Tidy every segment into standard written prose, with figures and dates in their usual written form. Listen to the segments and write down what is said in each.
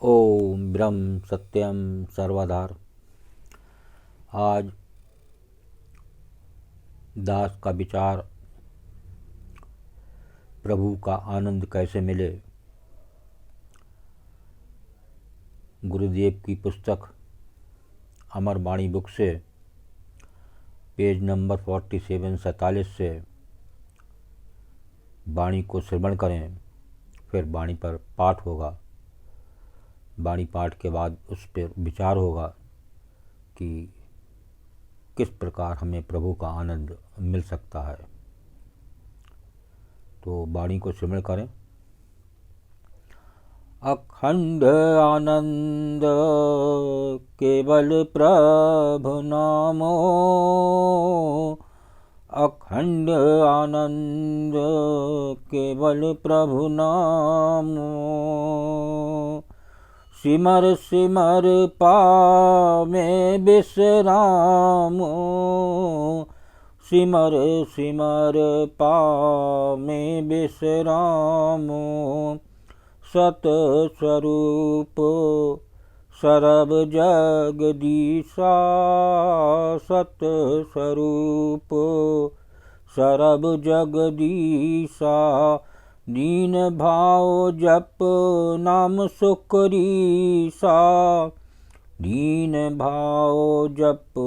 ओम ब्रह्म सत्यम सर्वधार। आज दास का विचार प्रभु का आनंद कैसे मिले। गुरुदेव की पुस्तक अमर वाणी बुक से पेज नंबर 47-47 से वाणी को श्रवण करें, फिर वाणी पर पाठ होगा। वाणी पाठ के बाद उस पर विचार होगा कि किस प्रकार हमें प्रभु का आनंद मिल सकता है। तो वाणी को श्रवण करें। अखंड आनंद केवल प्रभु नामो, अखंड आनंद केवल प्रभु नामो। सिमर सिमर पावे विश्रामो, सिमर सिमर पावे विश्रामो। सत स्वरूप सर्व जगदीशा, सत स्वरूप सर्व जगदीशा। दीन भाव जप नाम सुखरीसा, दीन भाव जप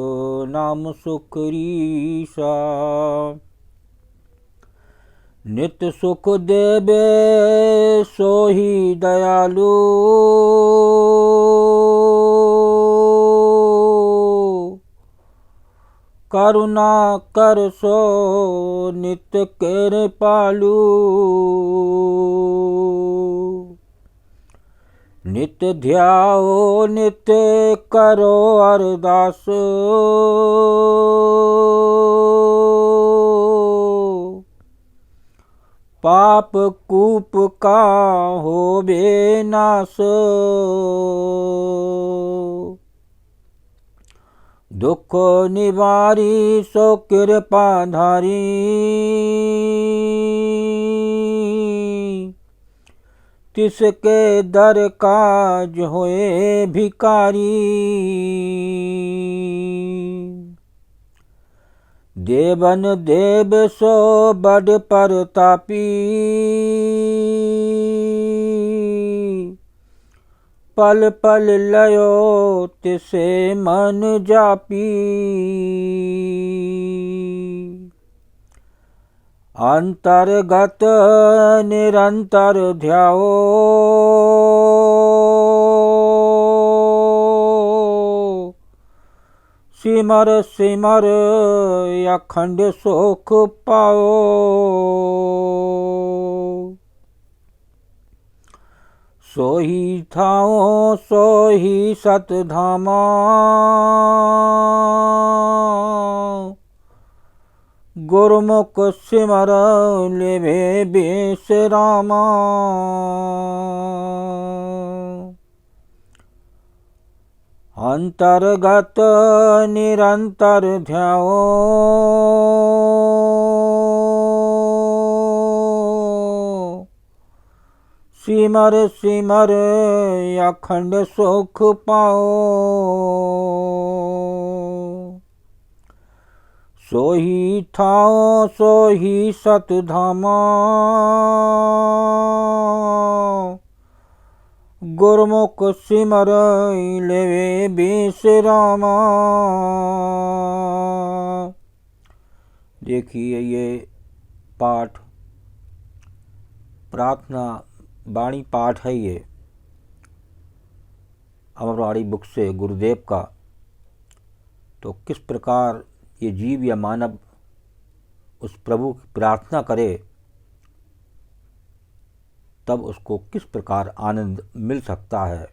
नाम सुखरीसा। नित सुख देवे सोही दयालु, करुणा कर सो नित कृपालु। नित ध्याओ नित करो अरदास, पाप कूप का होवे नाश। दुख निवारी सो कृपा धारी, तिसके दर काज होए भिकारी। देवन देव सो बड़ परतापी, पल पल लयो तिसे मन जापी। अंतर्गत निरंतर ध्याओ, सिमर सिमर अखंड सुख पाओ। सोही थाओ सोही सतधामा, गुरुमुख सिमर लेवे विश्रामा। अंतर्गत निरंतर ध्याओ, सिमर सिमर अखंड सुख पाओ। सोही थाओ सोही सतधामा, गुरुमुख सिमर लेवे विश्रामा। देखिए, ये पाठ प्रार्थना वाणी पाठ है। ये अमरवाणी बुक से गुरुदेव का। तो किस प्रकार ये जीव या मानव उस प्रभु की प्रार्थना करे, तब उसको किस प्रकार आनंद मिल सकता है,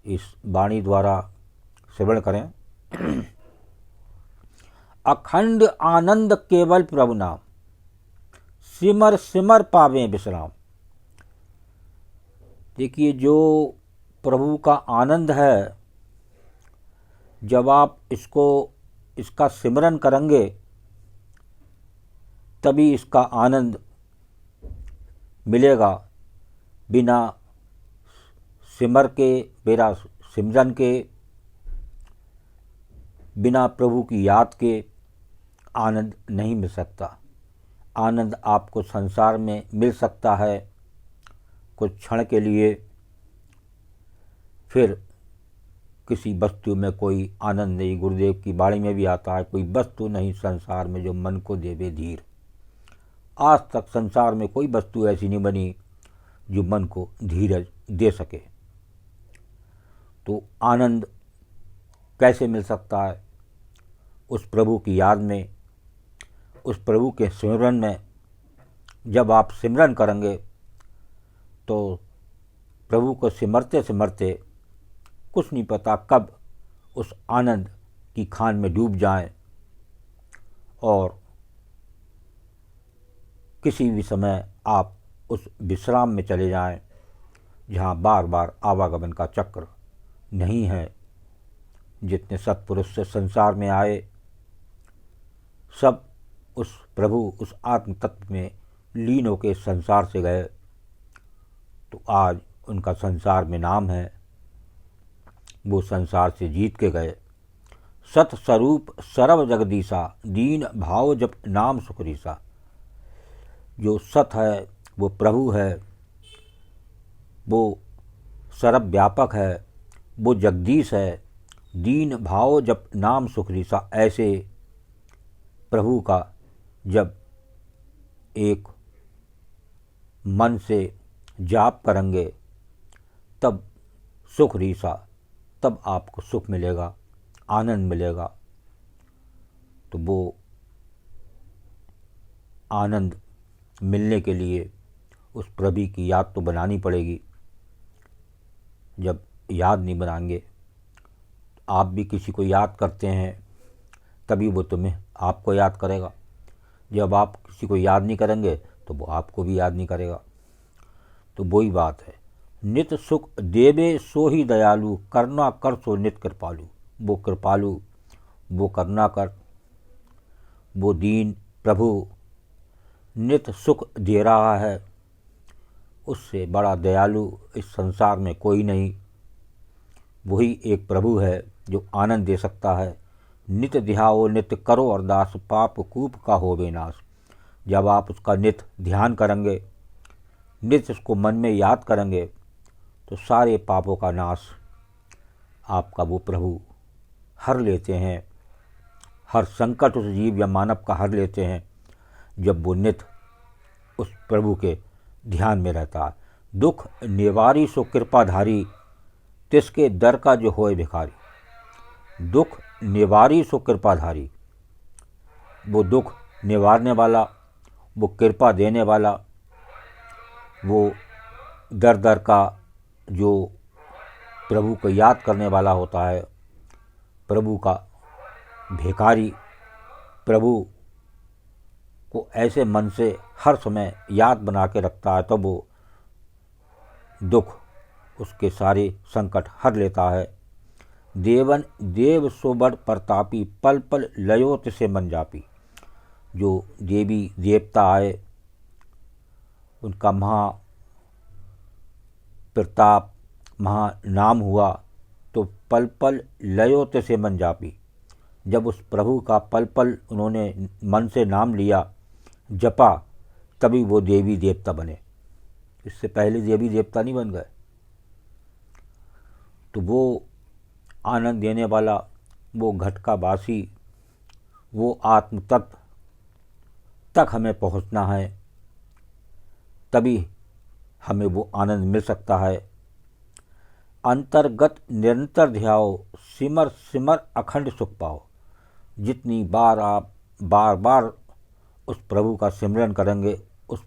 इस वाणी द्वारा श्रवण करें। अखंड आनंद केवल प्रभु नाम, सिमर सिमर पावे विश्राम। देखिए, जो प्रभु का आनंद है, जब आप इसका सिमरन करेंगे तभी इसका आनंद मिलेगा। बिना सिमर के मेरा सिमरन के बिना प्रभु की याद के आनंद नहीं मिल सकता। आनंद आपको संसार में मिल सकता है कुछ क्षण के लिए, फिर किसी वस्तु में कोई आनंद नहीं। गुरुदेव की वाणी में भी आता है, कोई वस्तु नहीं संसार में जो मन को देवे धीर। आज तक संसार में कोई वस्तु ऐसी नहीं बनी जो मन को धीरज दे सके। तो आनंद कैसे मिल सकता है? उस प्रभु की याद में, उस प्रभु के सिमरन में। जब आप सिमरन करेंगे तो प्रभु को सिमरते सिमरते कुछ नहीं पता कब उस आनंद की खान में डूब जाएं और किसी भी समय आप उस विश्राम में चले जाएं जहाँ बार बार आवागमन का चक्र नहीं है। जितने सत्पुरुष से संसार में आए सब उस प्रभु, उस आत्म तत्व में लीन होकर संसार से गए, तो आज उनका संसार में नाम है। वो संसार से जीत के गए। सत स्वरूप सर्व जगदीशा, दीन भाव जप नाम सुखरीसा। जो सत है वो प्रभु है, वो सर्वव्यापक है, वो जगदीश है। दीन भाव जप नाम सुखरीसा। ऐसे प्रभु का जब एक मन से जाप करेंगे तब सुख रीसा, तब आपको सुख मिलेगा, आनंद मिलेगा। तो वो आनंद मिलने के लिए उस प्रभु की याद तो बनानी पड़ेगी। जब याद नहीं बनाएंगे, आप भी किसी को याद करते हैं तभी वो तुम्हें आपको याद करेगा। जब आप किसी को याद नहीं करेंगे तो वो आपको भी याद नहीं करेगा। तो वही बात है, नित सुख देवे सो ही दयालु, करुणा कर सो नित कृपालु। वो कृपालु, वो करुणा कर, वो दीन प्रभु नित सुख दे रहा है। उससे बड़ा दयालु इस संसार में कोई नहीं। वही एक प्रभु है जो आनंद दे सकता है। नित ध्याओ नित करो अरदास, पाप कूप का होवे नाश। जब आप उसका नित ध्यान करेंगे, नित उसको मन में याद करेंगे, तो सारे पापों का नाश आपका वो प्रभु हर लेते हैं। हर संकट उस जीव या मानव का हर लेते हैं जब वो नित उस प्रभु के ध्यान में रहता है। दुख निवारी सो कृपाधारी, तिसके दर का जो होए भिखारी। दुख निवारी सो कृपाधारी, वो दुख निवारने वाला, वो कृपा देने वाला, वो दर दर का जो प्रभु को याद करने वाला होता है, प्रभु का भिखारी, प्रभु को ऐसे मन से हर समय याद बना के रखता है, तो वो दुख, उसके सारे संकट हर लेता है। देवन देव सोबड़ प्रतापी, पल पल लयो तिसे मन जापी। जो देवी देवता आए, उनका महा प्रताप, महा नाम हुआ, तो पल पल लयो तिसे मन जापी। जब उस प्रभु का पल पल उन्होंने मन से नाम लिया, जपा, तभी वो देवी देवता बने। इससे पहले देवी देवता नहीं बन गए। तो वो आनंद देने वाला, वो घटका वासी, वो आत्म तत्व तक हमें पहुंचना है, तभी हमें वो आनंद मिल सकता है। अंतर्गत निरंतर ध्याओ, सिमर सिमर अखंड सुख पाओ। जितनी बार आप बार बार उस प्रभु का सिमरन करेंगे, उस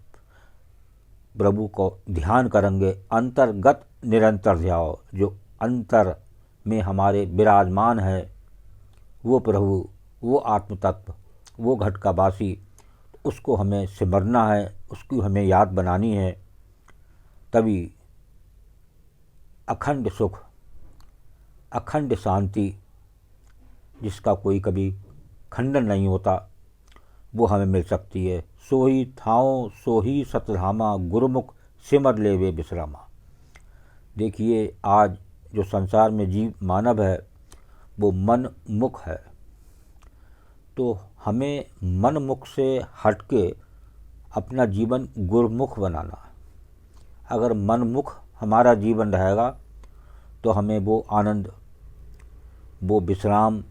प्रभु को ध्यान करेंगे, अंतर्गत निरंतर ध्याओ, जो अंतर में हमारे विराजमान है, वो प्रभु, वो आत्म तत्व, वो घट का वासी, उसको हमें सिमरना है, उसकी हमें याद बनानी है। तभी अखंड सुख, अखंड शांति, जिसका कोई कभी खंडन नहीं होता, वो हमें मिल सकती है। सोही थाओ सोही सतधामा, गुरुमुख सिमर लेवे विश्रामा। देखिए, आज जो संसार में जीव मानव है वो मन मुख है, तो हमें मन मुख से हटके अपना जीवन गुरुमुख बनाना है। अगर मनमुख हमारा जीवन रहेगा तो हमें वो आनंद, वो विश्राम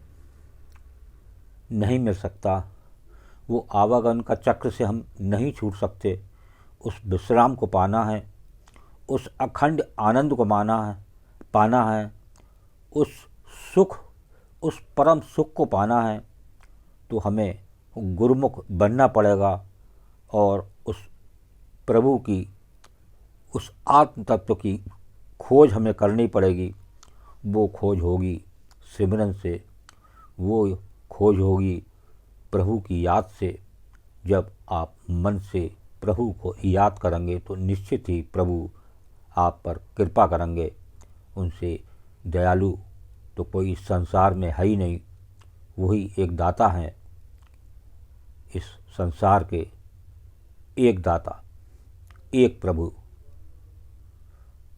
नहीं मिल सकता, वो आवागमन का चक्र से हम नहीं छूट सकते। उस विश्राम को पाना है, उस अखंड आनंद को पाना है, उस सुख, उस परम सुख को पाना है, तो हमें गुरुमुख बनना पड़ेगा और उस प्रभु की, उस आत्म तत्व की खोज हमें करनी पड़ेगी। वो खोज होगी सिमरन से, वो खोज होगी प्रभु की याद से। जब आप मन से प्रभु को याद करेंगे तो निश्चित ही प्रभु आप पर कृपा करेंगे। उनसे दयालु तो कोई संसार में है ही नहीं, वही एक दाता हैं इस संसार के, एक दाता, एक प्रभु।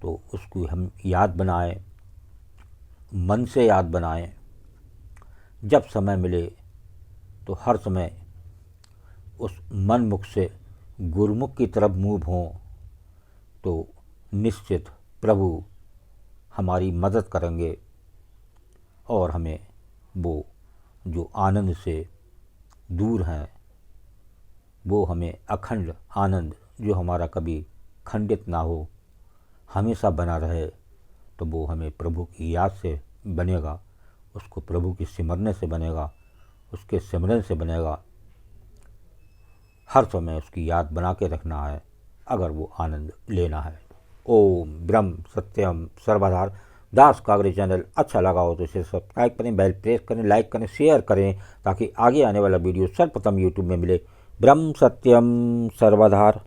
तो उसको हम याद बनाएं, मन से याद बनाएं। जब समय मिले तो हर समय उस मन मुख से गुरुमुख की तरफ मूव हों, तो निश्चित प्रभु हमारी मदद करेंगे और हमें वो जो आनंद से दूर हैं, वो हमें अखंड आनंद जो हमारा कभी खंडित ना हो, हमेशा बना रहे, तो वो हमें प्रभु की याद से बनेगा, उसको प्रभु की सिमरने से बनेगा, उसके सिमरन से बनेगा। हर समय उसकी याद बना के रखना है अगर वो आनंद लेना है। ओम ब्रह्म सत्यम सर्वधार दास कागरे चैनल अच्छा लगा हो तो इसे सब्सक्राइब करें, बेल प्रेस करें, लाइक करें, शेयर करें, ताकि आगे आने वाला वीडियो सर्वप्रथम यूट्यूब में मिले। ब्रह्म सत्यम सर्वधार।